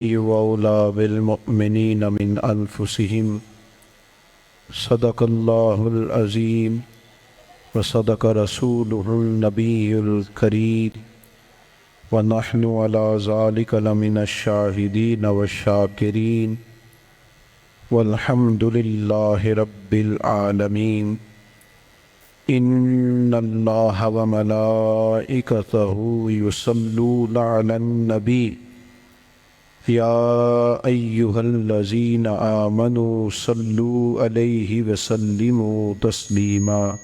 وأولى بالمؤمنين من أنفسهم صدق الله العظيم وصدق رسوله النبي الكريم ونحن على ذلك لمن الشاهدين والشاكرين والحمد لله رب العالمين إن الله وملائكته يصلون على النبي يا أيها الذين آمنوا صلوا عليه وسلموا تسليما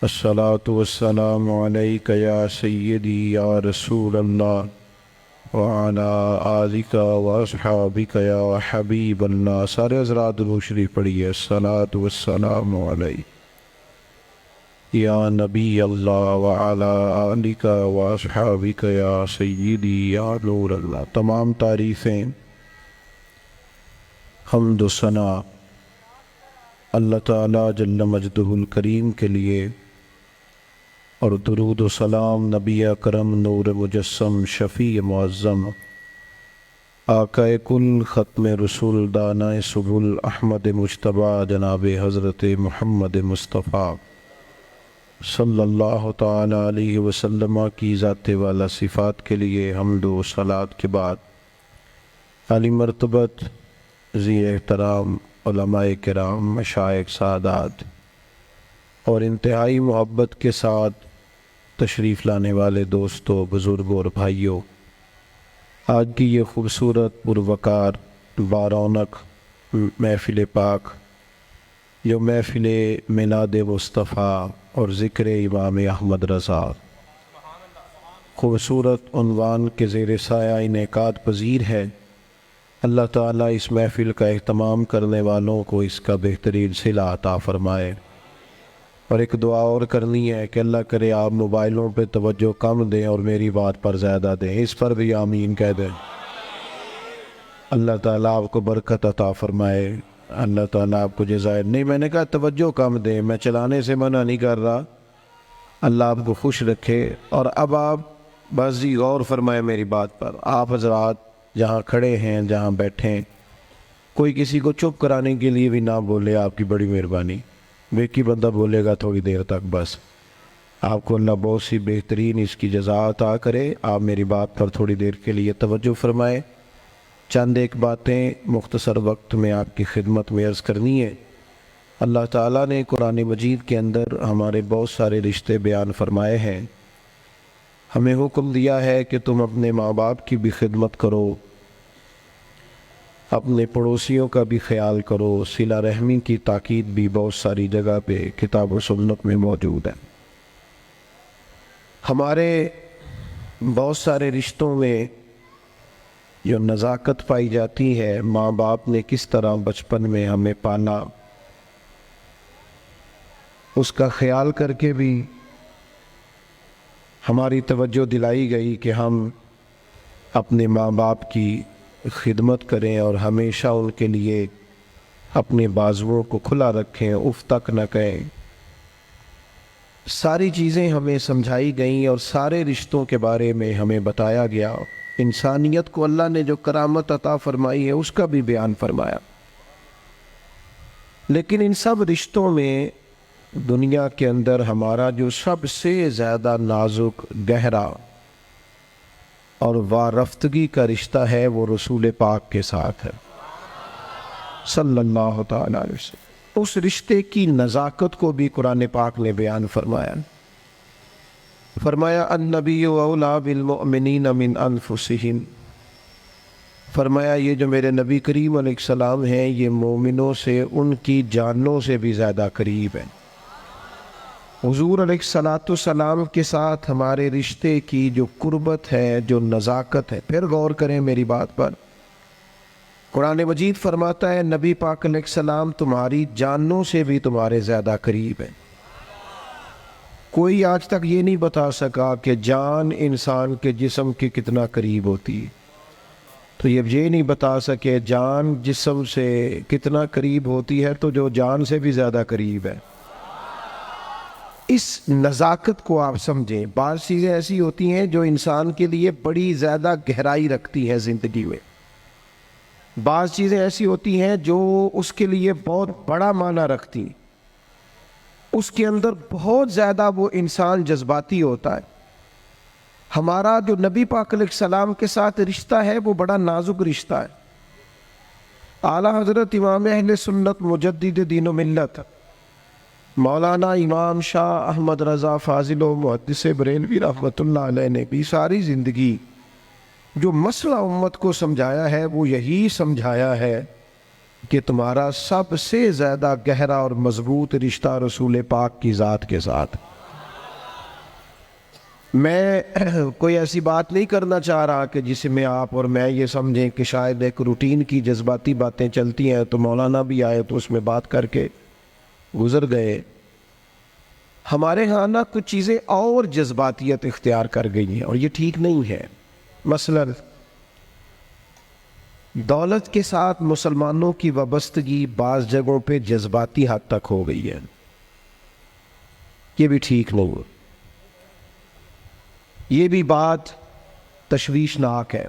الصلاة والسلام عليك يا سيدي يا رسول الله وعلى آلك وأصحابك يا حبيب الله. سارے حضرات درود شریف پڑھیے. الصلاة والسلام علیک یا نبی اللہ وعلی آلک واصحابک یا سیدی یا نور اللہ. تمام تعریفیں، حمد و ثنا اللہ تعالی جل مجدہ الکریم کے لیے، اور درود و سلام نبی اکرم نور مجسم شفیع معظم آقا کل ختم رسول دانہ سبل احمد مجتبی جناب حضرت محمد مصطفیٰ صلی اللہ تعالی علیہ وسلم کی ذات والا صفات کے لیے حمد و صلات کے بعد، عالی مرتبت ذی احترام علماء کرام، مشائخ، سادات اور انتہائی محبت کے ساتھ تشریف لانے والے دوستوں، بزرگوں اور بھائیوں، آج کی یہ خوبصورت پروقار بارونق محفل پاک، جو محفل میلاد مصطفیٰ اور ذکر امام احمد رضا خوبصورت عنوان کے زیر سایہ انعقاد پذیر ہے. اللہ تعالیٰ اس محفل کا اہتمام کرنے والوں کو اس کا بہترین صلہ عطا فرمائے. اور ایک دعا اور کرنی ہے کہ اللہ کرے آپ موبائلوں پہ توجہ کم دیں اور میری بات پر زیادہ دیں. اس پر بھی آمین کہہ دیں. اللہ تعالیٰ آپ کو برکت عطا فرمائے. اللہ تعالیٰ آپ کو جزائر نہیں، میں نے کہا توجہ کم دیں، میں چلانے سے منع نہیں کر رہا. اللہ آپ کو خوش رکھے. اور اب آپ بس جی غور فرمائے میری بات پر. آپ حضرات جہاں کھڑے ہیں، جہاں بیٹھے ہیں، کوئی کسی کو چپ کرانے کے لیے بھی نہ بولے، آپ کی بڑی مہربانی. بیکی بندہ بولے گا تھوڑی دیر تک بس. آپ کو اللہ بہت سی بہترین اس کی جزا عطا کرے. آپ میری بات پر تھوڑی دیر کے لیے توجہ فرمائیں. چند ایک باتیں مختصر وقت میں آپ کی خدمت میں عرض کرنی ہے. اللہ تعالیٰ نے قرآن مجید کے اندر ہمارے بہت سارے رشتے بیان فرمائے ہیں. ہمیں حکم دیا ہے کہ تم اپنے ماں باپ کی بھی خدمت کرو، اپنے پڑوسیوں کا بھی خیال کرو. صلہ رحمی کی تاکید بھی بہت ساری جگہ پہ کتاب و سنت میں موجود ہے. ہمارے بہت سارے رشتوں میں جو نزاکت پائی جاتی ہے، ماں باپ نے کس طرح بچپن میں ہمیں پالا، اس کا خیال کر کے بھی ہماری توجہ دلائی گئی کہ ہم اپنے ماں باپ کی خدمت کریں اور ہمیشہ ان کے لیے اپنے بازوؤں کو کھلا رکھیں، اف تک نہ کہیں. ساری چیزیں ہمیں سمجھائی گئیں اور سارے رشتوں کے بارے میں ہمیں بتایا گیا. انسانیت کو اللہ نے جو کرامت عطا فرمائی ہے اس کا بھی بیان فرمایا. لیکن ان سب رشتوں میں دنیا کے اندر ہمارا جو سب سے زیادہ نازک، گہرا اور وارفتگی کا رشتہ ہے وہ رسول پاک کے ساتھ ہے صلی اللہ تعالی علیہ وسلم. اس رشتے کی نزاکت کو بھی قرآن پاک نے بیان فرمایا. فرمایا النبی اولیٰ بالمؤمنین من انفسہم. فرمایا یہ جو میرے نبی کریم علیہ السلام ہیں یہ مومنوں سے ان کی جانوں سے بھی زیادہ قریب ہیں. حضور علیہ السلام کے ساتھ ہمارے رشتے کی جو قربت ہے، جو نزاکت ہے، پھر غور کریں میری بات پر. قرآن مجید فرماتا ہے نبی پاک علیہ السلام تمہاری جانوں سے بھی تمہارے زیادہ قریب ہیں. کوئی آج تک یہ نہیں بتا سکا کہ جان انسان کے جسم کے کتنا قریب ہوتی ہے، تو یہ نہیں بتا سکے جان جسم سے کتنا قریب ہوتی ہے تو جو جان سے بھی زیادہ قریب ہے. اس نزاکت کو آپ سمجھیں. بعض چیزیں ایسی ہوتی ہیں جو انسان کے لیے بڑی زیادہ گہرائی رکھتی ہیں زندگی میں. بعض چیزیں ایسی ہوتی ہیں جو اس کے لیے بہت بڑا معنی رکھتی، اس کے اندر بہت زیادہ وہ انسان جذباتی ہوتا ہے۔ ہمارا جو نبی پاک علیہ السلام کے ساتھ رشتہ ہے وہ بڑا نازک رشتہ ہے۔ اعلیٰ حضرت امام اہل سنت مجدد دین و ملت مولانا امام شاہ احمد رضا فاضل و محدث بریلوی رحمۃ اللہ علیہ نے بھی ساری زندگی جو مسئلہ امت کو سمجھایا ہے وہ یہی سمجھایا ہے کہ تمہارا سب سے زیادہ گہرا اور مضبوط رشتہ رسول پاک کی ذات کے ساتھ۔ میں کوئی ایسی بات نہیں کرنا چاہ رہا کہ جس میں آپ اور میں یہ سمجھیں کہ شاید ایک روٹین کی جذباتی باتیں چلتی ہیں تو مولانا بھی آئے تو اس میں بات کر کے گزر گئے۔ ہمارے ہاں نا کچھ چیزیں اور جذباتیت اختیار کر گئی ہیں اور یہ ٹھیک نہیں ہے۔ مثلا دولت کے ساتھ مسلمانوں کی وابستگی بعض جگہوں پہ جذباتی حد تک ہو گئی ہے، یہ بھی ٹھیک نہیں ہے، یہ بھی بات تشویشناک ہے۔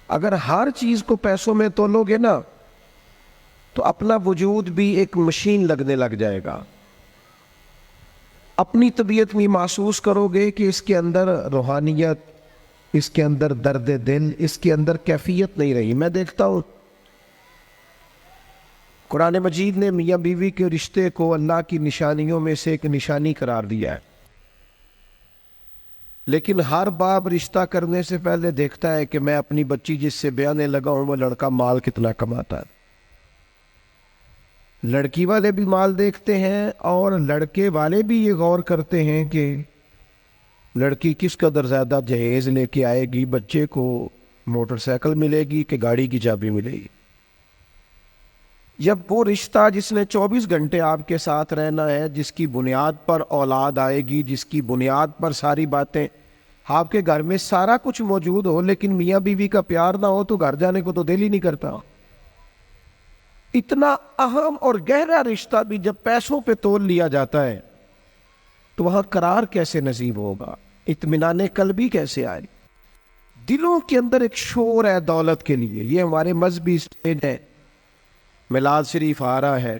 اگر ہر چیز کو پیسوں میں تولو گے نا تو اپنا وجود بھی ایک مشین لگنے لگ جائے گا۔ اپنی طبیعت میں محسوس کرو گے کہ اس کے اندر روحانیت، اس کے اندر درد دل، اس کے اندر کیفیت نہیں رہی۔ میں دیکھتا ہوں قرآن مجید نے میاں بیوی کے رشتے کو اللہ کی نشانیوں میں سے ایک نشانی قرار دیا ہے، لیکن ہر باپ رشتہ کرنے سے پہلے دیکھتا ہے کہ میں اپنی بچی جس سے بیانے لگا ہوں وہ لڑکا مال کتنا کماتا ہے۔ لڑکی والے بھی مال دیکھتے ہیں اور لڑکے والے بھی یہ غور کرتے ہیں کہ لڑکی کس قدر زیادہ جہیز لے کے آئے گی، بچے کو موٹر سائیکل ملے گی کہ گاڑی کی چابی ملے گی۔ جب وہ رشتہ جس نے 24 گھنٹے آپ کے ساتھ رہنا ہے، جس کی بنیاد پر اولاد آئے گی، جس کی بنیاد پر ساری باتیں، آپ کے گھر میں سارا کچھ موجود ہو لیکن میاں بیوی کا پیار نہ ہو تو گھر جانے کو تو دل ہی نہیں کرتا۔ اتنا اہم اور گہرا رشتہ بھی جب پیسوں پہ تول لیا جاتا ہے تو وہاں قرار کیسے نصیب ہوگا، اطمینان قلبی کیسے آئے؟ دلوں کے اندر ایک شور ہے دولت کے لیے۔ یہ ہمارے مذہبی اسٹیج ہے، میلاد شریف آ رہا ہے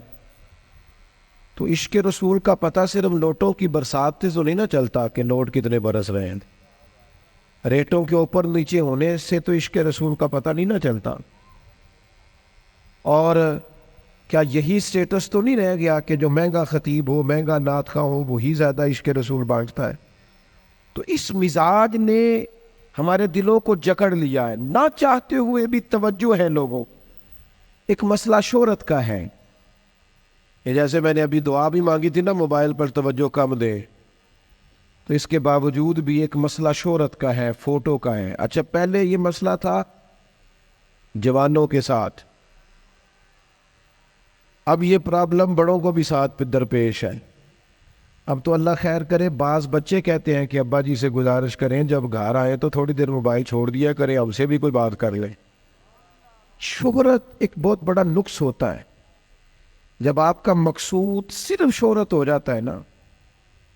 تو عشق رسول کا پتہ صرف نوٹوں کی برسات سے تو نہیں نہ چلتا کہ نوٹ کتنے برس رہے ہیں، ریٹوں کے اوپر نیچے ہونے سے تو عشق رسول کا پتہ نہیں نہ چلتا۔ اور کیا یہی سٹیٹس تو نہیں رہ گیا کہ جو مہنگا خطیب ہو، مہنگا نعت خواں ہو، وہی زیادہ عشق رسول بانٹتا ہے؟ تو اس مزاج نے ہمارے دلوں کو جکڑ لیا ہے، نہ چاہتے ہوئے بھی توجہ ہے لوگوں۔ ایک مسئلہ شہرت کا ہے، یہ جیسے میں نے ابھی دعا بھی مانگی تھی نا موبائل پر توجہ کم دے، تو اس کے باوجود بھی ایک مسئلہ شہرت کا ہے، فوٹو کا ہے۔ اچھا پہلے یہ مسئلہ تھا جوانوں کے ساتھ، اب یہ پرابلم بڑوں کو بھی ساتھ پہ درپیش ہے۔ اب تو اللہ خیر کرے، بعض بچے کہتے ہیں کہ ابا جی سے گزارش کریں جب گھر آئیں تو تھوڑی دیر موبائل چھوڑ دیا کریں، ہم سے بھی کوئی بات کر لیں۔ شہرت ایک بہت بڑا نقص ہوتا ہے، جب آپ کا مقصود صرف شہرت ہو جاتا ہے نا،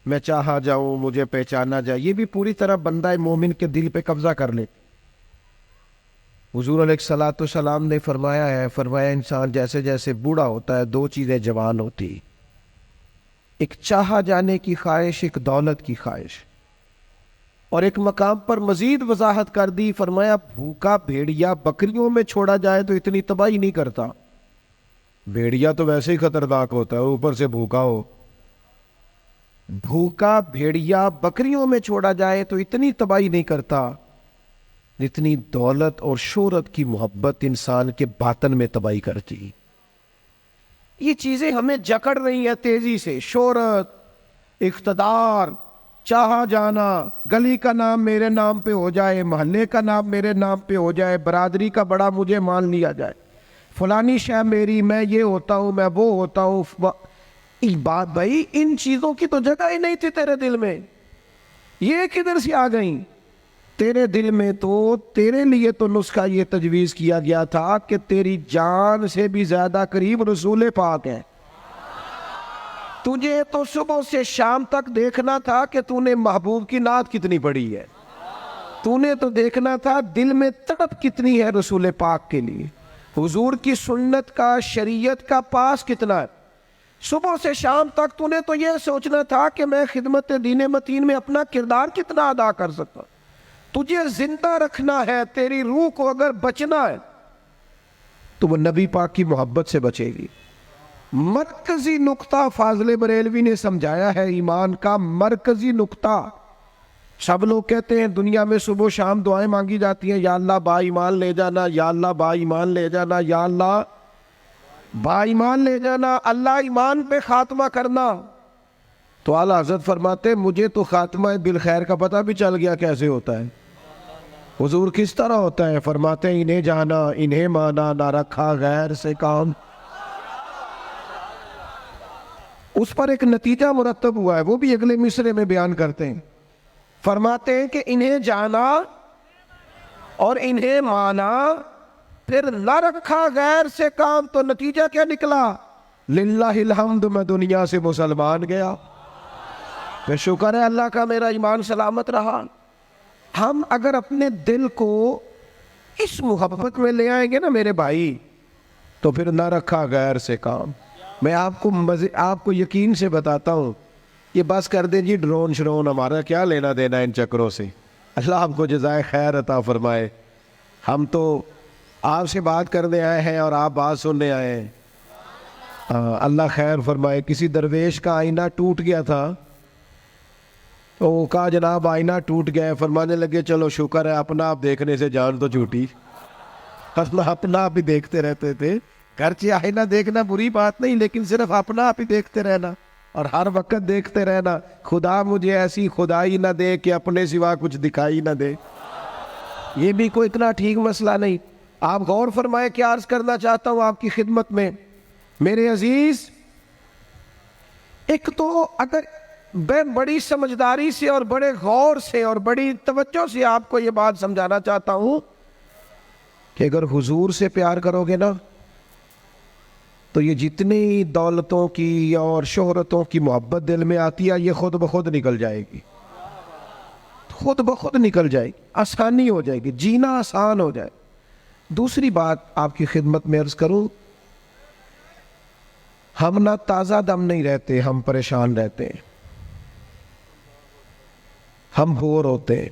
میں چاہا جاؤں، مجھے پہچانا جائے، یہ بھی پوری طرح بندہ مومن کے دل پہ قبضہ کر لے۔ حضور علیہ الصلوۃ والسلام نے فرمایا انسان جیسے جیسے بوڑھا ہوتا ہے دو چیزیں جوان ہوتی، ایک چاہا جانے کی خواہش، ایک دولت کی خواہش۔ اور ایک مقام پر مزید وضاحت کر دی، فرمایا بھوکا بھیڑیا بکریوں میں چھوڑا جائے تو اتنی تباہی نہیں کرتا، بھیڑیا تو ویسے ہی خطرناک ہوتا ہے، اوپر سے بھوکا ہو۔ بھوکا بھیڑیا بکریوں میں چھوڑا جائے تو اتنی تباہی نہیں کرتا جتنی دولت اور شہرت کی محبت انسان کے باطن میں تباہی کرتی۔ یہ چیزیں ہمیں جکڑ رہی ہیں تیزی سے، شہرت، اقتدار، چاہا جانا، گلی کا نام میرے نام پہ ہو جائے، محلے کا نام میرے نام پہ ہو جائے، برادری کا بڑا مجھے مان لیا جائے، فلانی شے میری، میں یہ ہوتا ہوں، میں وہ ہوتا ہوں۔ بات بھائی ان چیزوں کی تو جگہ ہی نہیں تھی تیرے دل میں، یہ کدھر سے آ گئیں؟ تیرے دل میں تو تیرے لیے تو نسخہ یہ تجویز کیا گیا تھا کہ تیری جان سے بھی زیادہ قریب رسول پاک ہے۔ تجھے تو صبح سے شام تک دیکھنا تھا کہ تو نے محبوب کی نعت کتنی پڑھی ہے۔ تو نے تو دیکھنا تھا دل میں تڑپ کتنی ہے رسول پاک کے لیے، حضور کی سنت کا، شریعت کا پاس کتنا ہے۔ صبح سے شام تک تو نے تو یہ سوچنا تھا کہ میں خدمت دین متین میں اپنا کردار کتنا ادا کر سکتا ہوں۔ تجھے زندہ رکھنا ہے، تیری روح کو اگر بچنا ہے تو وہ نبی پاک کی محبت سے بچے گی۔ مرکزی نقطہ فاضل بریلوی نے سمجھایا ہے ایمان کا، مرکزی نقطہ۔ سب لوگ کہتے ہیں دنیا میں صبح و شام دعائیں مانگی جاتی ہیں، یا اللہ با ایمان لے جانا، یا اللہ با ایمان لے جانا، یا اللہ با ایمان لے جانا، اللہ ایمان پہ خاتمہ کرنا۔ تو اعلیٰ حضرت فرماتے مجھے تو خاتمہ بالخیر کا پتہ بھی چل گیا کیسے ہوتا ہے۔ حضور کس طرح ہوتا ہے؟ فرماتے ہیں انہیں جانا انہیں مانا، نہ رکھا غیر سے کام۔ اس پر ایک نتیجہ مرتب ہوا ہے، وہ بھی اگلے مصرے میں بیان کرتے ہیں۔ فرماتے ہیں کہ انہیں جانا اور انہیں مانا، پھر نہ رکھا غیر سے کام، تو نتیجہ کیا نکلا؟ للہ الحمد، میں دنیا سے مسلمان گیا، پھر شکر ہے اللہ کا میرا ایمان سلامت رہا۔ ہم اگر اپنے دل کو اس محبت میں لے آئیں گے نا میرے بھائی، تو پھر نہ رکھا غیر سے کام۔ میں آپ کو یقین سے بتاتا ہوں، یہ بس کر دیں جی ڈرون شرون، ہمارا کیا لینا دینا ان چکروں سے، اللہ آپ کو جزائے خیر عطا فرمائے۔ ہم تو آپ سے بات کرنے آئے ہیں اور آپ بات سننے آئے ہیں، اللہ خیر فرمائے۔ کسی درویش کا آئینہ ٹوٹ گیا تھا، تو وہ کہا جناب آئینہ ٹوٹ گیا ہے، فرمانے لگے چلو شکر ہے اپنا آپ دیکھنے سے جان تو چھوٹی۔ اپنا آپ ہی دیکھتے رہتے تھے، گرچہ آئینہ دیکھنا بری بات نہیں، لیکن صرف اپنا آپ ہی دیکھتے رہنا اور ہر وقت دیکھتے رہنا، خدا مجھے ایسی خدائی نہ دے کہ اپنے سوا کچھ دکھائی نہ دے، یہ بھی کوئی اتنا ٹھیک مسئلہ نہیں۔ آپ غور فرمائے، کیا عرض کرنا چاہتا ہوں آپ کی خدمت میں میرے عزیز۔ ایک تو اگر میں بڑی سمجھداری سے اور بڑے غور سے اور بڑی توجہ سے آپ کو یہ بات سمجھانا چاہتا ہوں کہ اگر حضور سے پیار کرو گے نا، تو یہ جتنی دولتوں کی اور شہرتوں کی محبت دل میں آتی ہے، یہ خود بخود نکل جائے گی، خود بخود نکل جائے گی، آسانی ہو جائے گی، جینا آسان ہو جائے۔ دوسری بات آپ کی خدمت میں عرض کروں، ہم نہ تازہ دم نہیں رہتے، ہم پریشان رہتے ہیں، ہم بور ہوتے ہیں،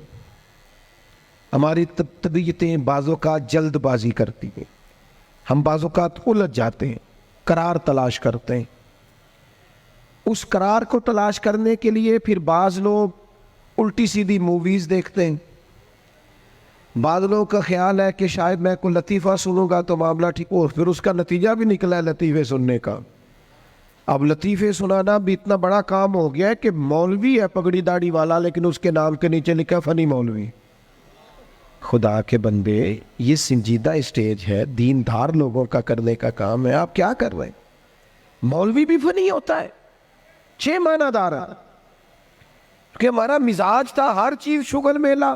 ہماری طبیعتیں بعض اوقات جلد بازی کرتی ہیں، ہم بعض اوقات الجھ جاتے ہیں، قرار تلاش کرتے ہیں۔ اس قرار کو تلاش کرنے کے لیے پھر بعض لوگ الٹی سیدھی موویز دیکھتے ہیں، بعض لوگوں کا خیال ہے کہ شاید میں کوئی لطیفہ سنوں گا تو معاملہ ٹھیک ہو، پھر اس کا نتیجہ بھی نکلا ہے لطیفے سننے کا۔ اب لطیفے سنانا بھی اتنا بڑا کام ہو گیا ہے کہ مولوی ہے پگڑی داڑھی والا، لیکن اس کے نام کے نیچے لکھا فنی مولوی۔ خدا کے بندے، یہ سنجیدہ اسٹیج ہے، دیندار لوگوں کا کرنے کا کام ہے، آپ کیا کر رہے ہیں؟ مولوی بھی فنی ہوتا ہے، 6 معنی دار ہے، کہ ہمارا مزاج تھا ہر چیز شغل میلہ،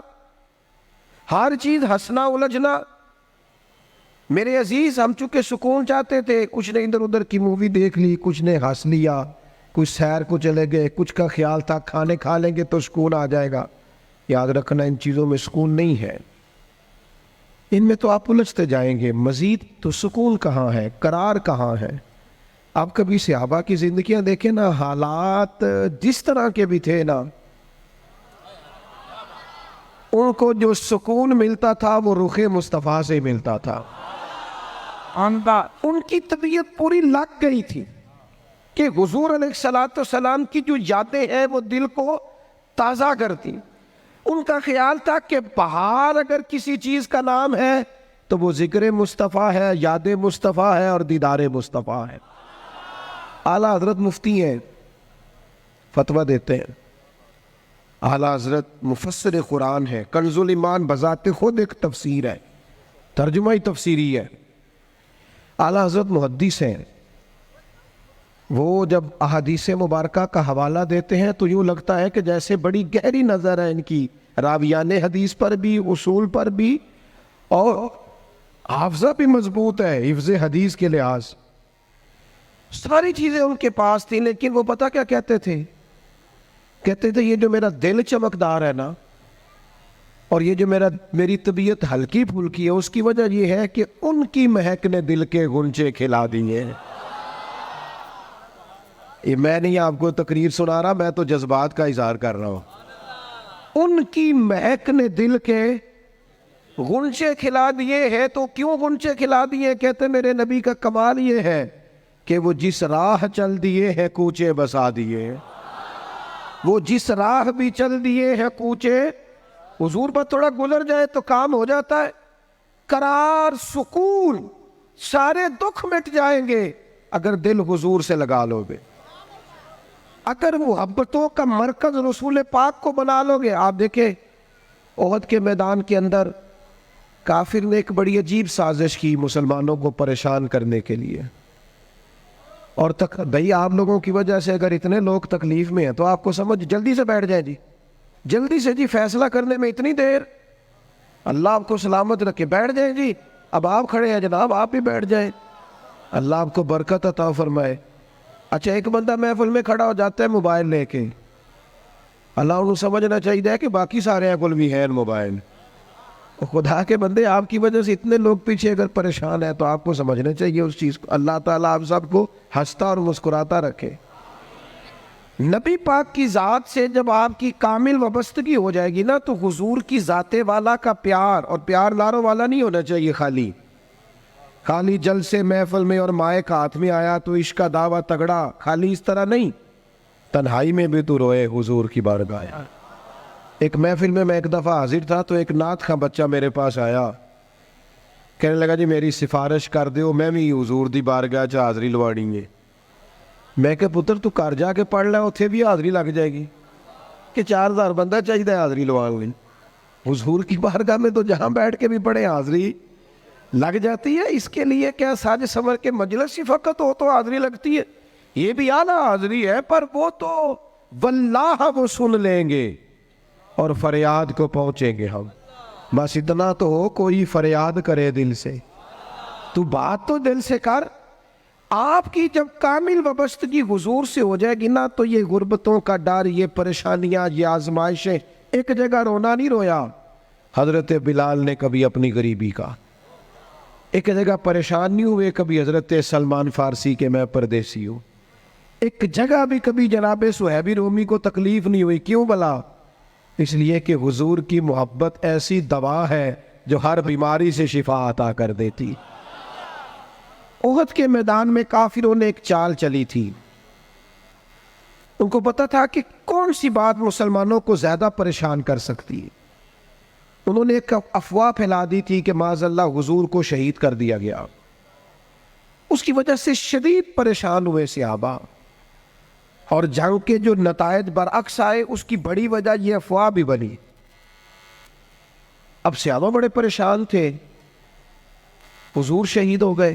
ہر چیز ہنسنا الجھنا۔ میرے عزیز، ہم چونکہ سکون چاہتے تھے، کچھ نے ادھر ادھر کی مووی دیکھ لی، کچھ نے ہنس لیا، کچھ سیر کو چلے گئے، کچھ کا خیال تھا کھانے کھا لیں گے تو سکون آ جائے گا۔ یاد رکھنا ان چیزوں میں سکون نہیں ہے، ان میں تو آپ الجھتے جائیں گے، مزید تو سکون کہاں ہے، قرار کہاں ہے؟ آپ کبھی صحابہ کی زندگیاں دیکھیں نا، حالات جس طرح کے بھی تھے نا، ان کو جو سکون ملتا تھا وہ رخ مصطفیٰ سے ملتا تھا۔ ان کی طبیعت پوری لگ گئی تھی کہ حضور علیہ السلام کی جو یادیں ہیں وہ دل کو تازہ کرتی۔ ان کا خیال تھا کہ بہار اگر کسی چیز کا نام ہے تو وہ ذکر مصطفیٰ ہے، یاد مصطفیٰ ہے اور دیدار مصطفیٰ ہے۔ اعلیٰ حضرت مفتی ہیں، فتویٰ دیتے ہیں، اعلیٰ حضرت مفسر قرآن ہے، کنز الایمان بذات خود ایک تفسیر ہے، ترجمہ ہی تفسیری ہے۔ اعلیٰ حضرت محدث ہیں، وہ جب احادیث مبارکہ کا حوالہ دیتے ہیں تو یوں لگتا ہے کہ جیسے بڑی گہری نظر ہے ان کی، راویان حدیث پر بھی، اصول پر بھی، اور حافظہ بھی مضبوط ہے حفظ حدیث کے لحاظ، ساری چیزیں ان کے پاس تھیں۔ لیکن وہ پتہ کیا کہتے تھے؟ کہتے تھے یہ جو میرا دل چمکدار ہے نا، اور یہ جو میری طبیعت ہلکی پھلکی ہے اس کی وجہ یہ ہے کہ ان کی مہک نے دل کے غنچے کھلا دیے ہیں۔ یہ میں نہیں آپ کو تقریر سنا رہا، میں تو جذبات کا اظہار کر رہا ہوں۔ ان کی مہک نے دل کے غنچے کھلا دیے ہیں۔ تو کیوں غنچے کھلا دیے؟ کہتے میرے نبی کا کمال یہ ہے کہ وہ جس راہ چل دیے ہیں کوچے بسا دیے ہیں۔ وہ جس راہ بھی چل دیے ہیں کوچے، حضور پر تھوڑا گزر جائے تو کام ہو جاتا ہے۔ قرار، سکون، سارے دکھ مٹ جائیں گے اگر دل حضور سے لگا لو گے، اگر محبتوں کا مرکز رسول پاک کو بنا لو گے۔ آپ دیکھیں احد کے میدان کے اندر کافر نے ایک بڑی عجیب سازش کی مسلمانوں کو پریشان کرنے کے لیے، اور بھئی آپ لوگوں کی وجہ سے اگر اتنے لوگ تکلیف میں ہیں تو آپ کو سمجھ جلدی سے بیٹھ جائیں جی، جلدی سے جی، فیصلہ کرنے میں اتنی دیر، اللہ آپ کو سلامت رکھے، بیٹھ جائیں جی، اب آپ کھڑے ہیں جناب، آپ بھی بیٹھ جائیں، اللہ آپ کو برکت عطا فرمائے۔ اچھا ایک بندہ محفل میں کھڑا ہو جاتا ہے موبائل لے کے، اللہ انہوں سمجھنا چاہیے کہ باقی سارے کل بھی ہیں موبائل۔ خدا کے بندے آپ کی وجہ سے اتنے لوگ پیچھے اگر پریشان ہیں تو آپ کو سمجھنا چاہیے اس چیز کو۔ اللہ تعالیٰ آپ سب کو ہنستا اور مسکراتا رکھے۔ نبی پاک کی ذات سے جب آپ کی کامل وابستگی ہو جائے گی نا تو حضور کی ذات والا کا پیار، اور پیار لاروں والا نہیں ہونا چاہیے خالی جلسے محفل میں اور مائک ہاتھ میں آیا تو عشق کا دعویٰ تگڑا، خالی اس طرح نہیں، تنہائی میں بھی تو روئے حضور کی بارگاہ۔ ایک محفل میں ایک دفعہ حاضر تھا تو ایک نعت خواں بچہ میرے پاس آیا، کہنے لگا جی میری سفارش کر دیو، میں بھی حضور دی بارگاہ چ حاضری لوانی ہے۔ میں کہ پتر تو گھر جا کے پڑھ لے، اتھے بھی حاضری لگ جائے گی کہ 4000 بندہ چاہیے حاضری لوان لی۔ حضور کی بارگاہ میں تو جہاں بیٹھ کے بھی پڑھے حاضری لگ جاتی ہے۔ اس کے لیے کیا ساج سمر کے مجلس ہی فقط ہو تو حاضری لگتی ہے؟ یہ بھی اعلیٰ حاضری ہے، پر وہ تو واللہ وہ سن لیں گے اور فریاد کو پہنچیں گے ہم۔ بس اتنا تو ہو، کوئی فریاد کرے دل سے، تو بات تو دل سے کر۔ آپ کی جب کامل وابستگی حضور سے ہو جائے گی نا تو یہ غربتوں کا ڈر، یہ پریشانیاں، یہ آزمائشیں، ایک جگہ رونا نہیں رویا حضرت بلال نے کبھی اپنی غریبی کا، ایک جگہ پریشان نہیں ہوئے کبھی حضرت سلمان فارسی کے میں پردیسی ہوں، ایک جگہ بھی کبھی جناب صہیب رومی کو تکلیف نہیں ہوئی۔ کیوں بلا؟ اس لیے کہ حضور کی محبت ایسی دوا ہے جو ہر بیماری سے شفا عطا کر دیتی۔ احد کے میدان میں کافروں نے ایک چال چلی تھی، ان کو پتا تھا کہ کون سی بات مسلمانوں کو زیادہ پریشان کر سکتی ہے۔ انہوں نے ایک افواہ پھیلا دی تھی کہ معاذ اللہ حضور کو شہید کر دیا گیا۔ اس کی وجہ سے شدید پریشان ہوئے صحابہ، اور جنگ کے جو نتائج برعکس آئے اس کی بڑی وجہ یہ افواہ بھی بنی۔ اب صحابہ بڑے پریشان تھے، حضور شہید ہو گئے۔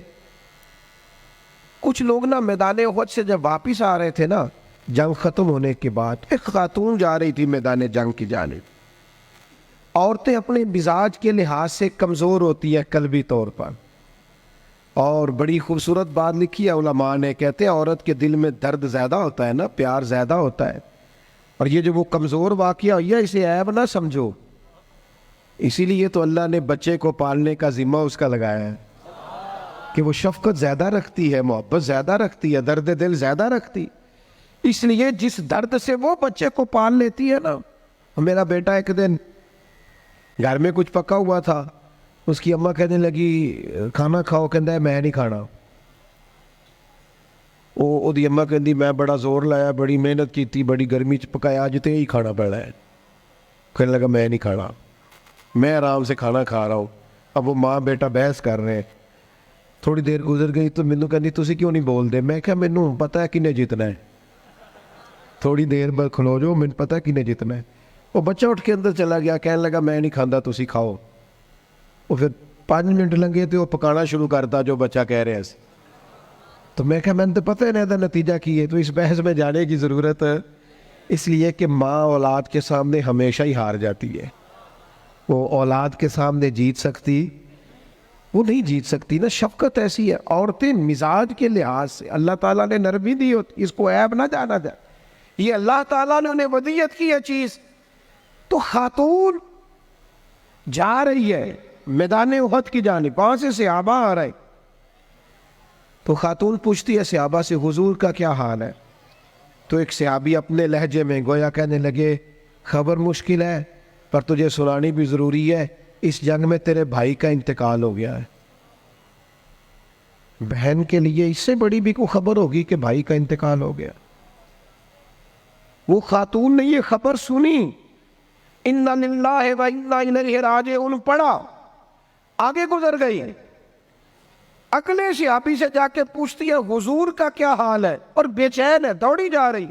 کچھ لوگ نا میدان احد سے جب واپس آ رہے تھے نا جنگ ختم ہونے کے بعد، ایک خاتون جا رہی تھی میدان جنگ کی جانب۔ عورتیں اپنے مزاج کے لحاظ سے کمزور ہوتی ہیں قلبی طور پر، اور بڑی خوبصورت بات لکھی ہے علماء نے، کہتے ہیں عورت کے دل میں درد زیادہ ہوتا ہے نا، پیار زیادہ ہوتا ہے، اور یہ جو وہ کمزور واقعہ ہوئی ہے اسے عیب نہ سمجھو۔ اسی لیے تو اللہ نے بچے کو پالنے کا ذمہ اس کا لگایا ہے کہ وہ شفقت زیادہ رکھتی ہے، محبت زیادہ رکھتی ہے، درد دل زیادہ رکھتی، اس لیے جس درد سے وہ بچے کو پال لیتی ہے نا۔ میرا بیٹا ایک دن گھر میں کچھ پکا ہوا تھا، اس کی اماں کہنے لگی کھانا کھاؤ، کہندا ہے میں نہیں کھانا۔ وہ دی اماں کہندی میں بڑا زور لایا، بڑی محنت کی، بڑی گرمی چ پکایا، اج تے ہی کھانا پڑا ہے۔ کہنے لگا میں نہیں کھانا، میں آرام سے کھانا کھا رہا ہوں۔ اب وہ ماں بیٹا بحث کر رہے ہیں، تھوڑی دیر گزر گئی تو مینوں کہندی تسی کیوں نہیں بول دے؟ میں کہا مینوں پتہ ہے کنے جیتنا ہے، تھوڑی دیر بعد کھلو جو، مینوں پتہ ہے کنے جیتنا ہے۔ وہ بچہ اٹھ کے اندر چلا گیا، کہنے لگا میں نہیں کھاندا، تسی کھاؤ۔ وہ پھر 5 منٹ لنگے تو وہ پکانا شروع کرتا جو بچہ کہہ رہے ہیں۔ تو میں کہا میں نے تو پتہ ہے نا نتیجہ کی ہے، تو اس بحث میں جانے کی ضرورت ہے؟ اس لیے کہ ماں اولاد کے سامنے ہمیشہ ہی ہار جاتی ہے، وہ اولاد کے سامنے جیت سکتی وہ نہیں جیت سکتی نا۔ شفقت ایسی ہے، عورتیں مزاج کے لحاظ سے اللہ تعالیٰ نے نرمی دی ہوتی، اس کو عیب نہ جانا جائے، یہ اللہ تعالیٰ نے انہیں ودیت کی ہے چیز۔ تو خاتون جا رہی ہے میدان احد کی جانب، وہاں سے صحابہ آ رہے، تو خاتون پوچھتی ہے صحابہ سے حضور کا کیا حال ہے؟ تو ایک صحابی اپنے لہجے میں گویا کہنے لگے خبر مشکل ہے پر تجھے سنانی بھی ضروری ہے، اس جنگ میں تیرے بھائی کا انتقال ہو گیا ہے۔ بہن کے لیے اس سے بڑی بھی کوئی خبر ہوگی کہ بھائی کا انتقال ہو گیا؟ وہ خاتون نے یہ خبر سنی، اِنَّا لِلَّهِ وَإِنَّا إِلَيْهِ رَاجِعُونَ پڑھا، آگے گزر گئی، اگلے صحابی سے جا کے پوچھتی ہے حضور کا کیا حال ہے، اور بے چین ہے، دوڑی جا رہی۔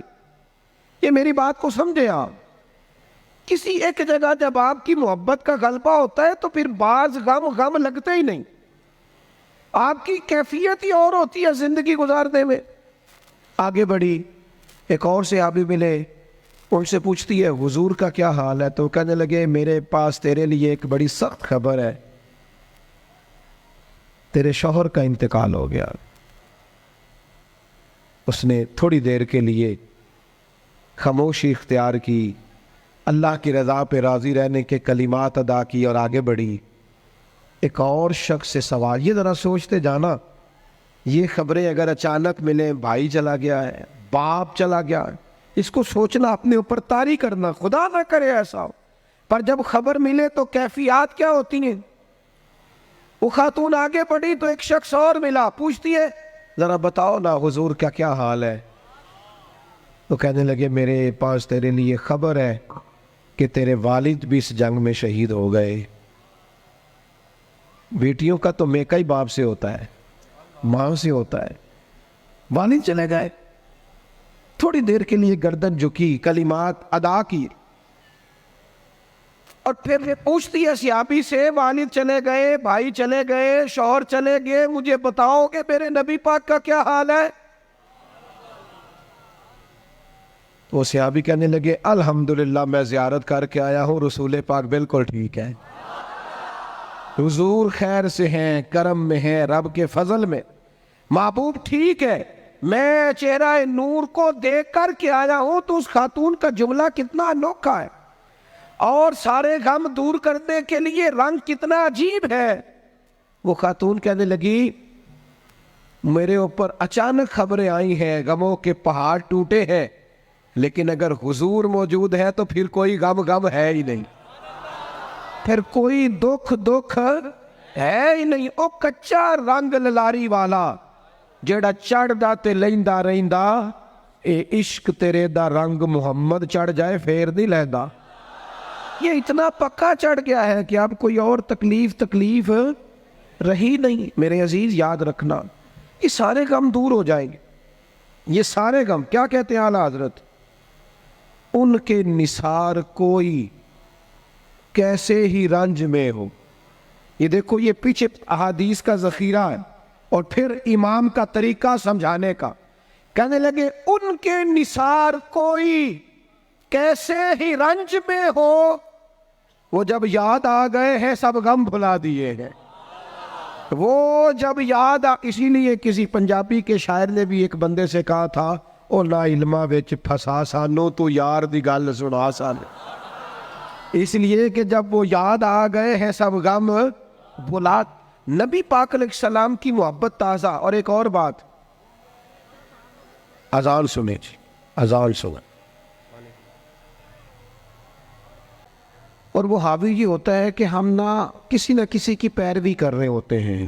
یہ میری بات کو سمجھے آپ، کسی ایک جگہ جب آپ کی محبت کا غلبہ ہوتا ہے تو پھر بعض غم لگتے ہی نہیں، آپ کی کیفیت ہی اور ہوتی ہے زندگی گزارنے میں۔ آگے بڑھی، ایک اور صحابی ملے، ان سے پوچھتی ہے حضور کا کیا حال ہے، تو کہنے لگے میرے پاس تیرے لیے ایک بڑی سخت خبر ہے، تیرے شوہر کا انتقال ہو گیا۔ اس نے تھوڑی دیر کے لیے خاموشی اختیار کی، اللہ کی رضا پہ راضی رہنے کے کلمات ادا کی اور آگے بڑھی۔ ایک اور شخص سے سوال، یہ ذرا سوچتے جانا، یہ خبریں اگر اچانک ملیں، بھائی چلا گیا ہے، باپ چلا گیا ہے، اس کو سوچنا، اپنے اوپر طاری کرنا، خدا نہ کرے ایسا ہو، پر جب خبر ملے تو کیفیات کیا ہوتی ہیں۔ وہ خاتون آگے بڑھی تو ایک شخص اور ملا، پوچھتی ہے ذرا بتاؤ نا حضور کا کیا حال ہے؟ تو کہنے لگے میرے پاس تیرے لیے خبر ہے کہ تیرے والد بھی اس جنگ میں شہید ہو گئے۔ بیٹیوں کا تو میکا ہی باپ سے ہوتا ہے، ماں سے ہوتا ہے، والد چلے گئے۔ تھوڑی دیر کے لیے گردن جھکی، کلمات ادا کی، اور پھر وہ پوچھتی ہے صحابی سے والد چلے گئے، بھائی چلے گئے، شوہر چلے گئے، مجھے بتاؤ کہ میرے نبی پاک کا کیا حال ہے؟ وہ صحابی کہنے لگے الحمدللہ میں زیارت کر کے آیا ہوں، رسول پاک بالکل ٹھیک ہے، حضور خیر سے ہیں، کرم میں ہیں، رب کے فضل میں، محبوب ٹھیک ہے، میں چہرہ نور کو دیکھ کر کے آیا ہوں۔ تو اس خاتون کا جملہ کتنا انوکھا ہے، اور سارے غم دور کرنے کے لیے رنگ کتنا عجیب ہے۔ وہ خاتون کہنے لگی میرے اوپر اچانک خبریں آئی ہیں، غموں کے پہاڑ ٹوٹے ہیں، لیکن اگر حضور موجود ہے تو پھر کوئی غم ہے ہی نہیں، پھر کوئی دکھ ہے ہی نہیں۔ او کچا رنگ للاری والا جیڑا چڑھدا تے لیندا رہندا، اے عشق تیرے دا رنگ محمد چڑھ جائے پھر نہیں لیندا۔ یہ اتنا پکا چڑھ گیا ہے کہ اب کوئی اور تکلیف رہی نہیں۔ میرے عزیز یاد رکھنا، یہ سارے غم دور ہو جائیں گے، یہ سارے غم۔ کیا کہتے ہیں اعلیٰ حضرت؟ ان کے نثار کوئی کیسے ہی رنج میں ہو۔ یہ دیکھو، یہ پیچھے احادیث کا ذخیرہ ہے اور پھر امام کا طریقہ سمجھانے کا۔ کہنے لگے ان کے نثار کوئی کیسے ہی رنج میں ہو، وہ جب یاد آ گئے ہیں سب غم بھلا دیے ہیں۔ وہ جب یاد اسی لیے کسی پنجابی کے شاعر نے بھی ایک بندے سے کہا تھا او نا علمہ وچ پھسا سانو تو یار دی گل سنا سانو، اس لیے کہ جب وہ یاد آ گئے ہیں سب غم بھلا۔ نبی پاک علیہ السلام کی محبت تازہ۔ اور ایک اور بات، اذان سنیں جی، اذان سنیں، اور وہ حاوی یہ ہوتا ہے کہ ہم نہ کسی کی پیروی کر رہے ہوتے ہیں،